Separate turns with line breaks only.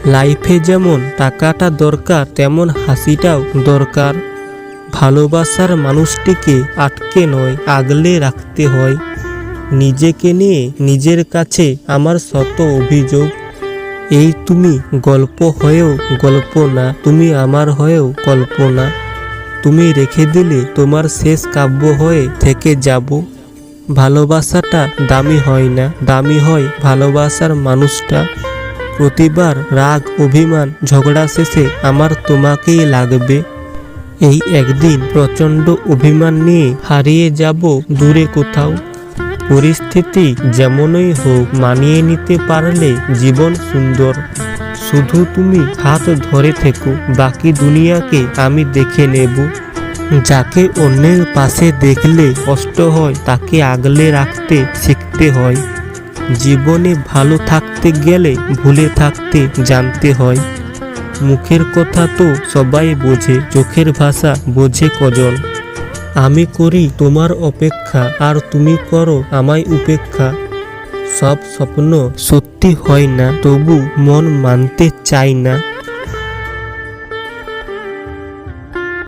লাইফে যেমন টাকাটা দরকার তেমন হাসিটাও দরকার। ভালোবাসার মানুষটিকে আটকে নয় আগলে রাখতে হয়। নিজেকে নিয়ে নিজের কাছে আমার শত অভিযোগ। এই তুমি গল্প হয়েও গল্প না, তুমি আমার হয়েও কল্পনা। তুমি রেখে দিলে তোমার শেষ কাব্য হয়ে থেকে যাব। ভালোবাসাটা দামি হয় না, দামি হয় ভালোবাসার মানুষটা। প্রতিবার রাগ অভিমান ঝগড়া শেষে আমার তোমাকেই লাগবে। এই একদিন প্রচণ্ড অভিমান নিয়ে হারিয়ে যাব দূরে কোথাও। পরিস্থিতি যেমনই হোক মানিয়ে নিতে পারলে জীবন সুন্দর। শুধু তুমি হাত ধরে থেকো, বাকি দুনিয়াকে আমি দেখে নেব। যাকে অন্যের পাশে দেখলে কষ্ট হয় তাকে আগলে রাখতে শিখতে হয়। জীবনে ভালো থাকতে গেলে ভুলে থাকতে জানতে হয়। মুখের কথা তো সবাই বোঝে, চোখের ভাষা বোঝে কজন। আমি করি তোমার অপেক্ষা আর তুমি করো আমায় উপেক্ষা। সব স্বপ্ন সত্যি হয় না, তবু মন মানতে চায় না।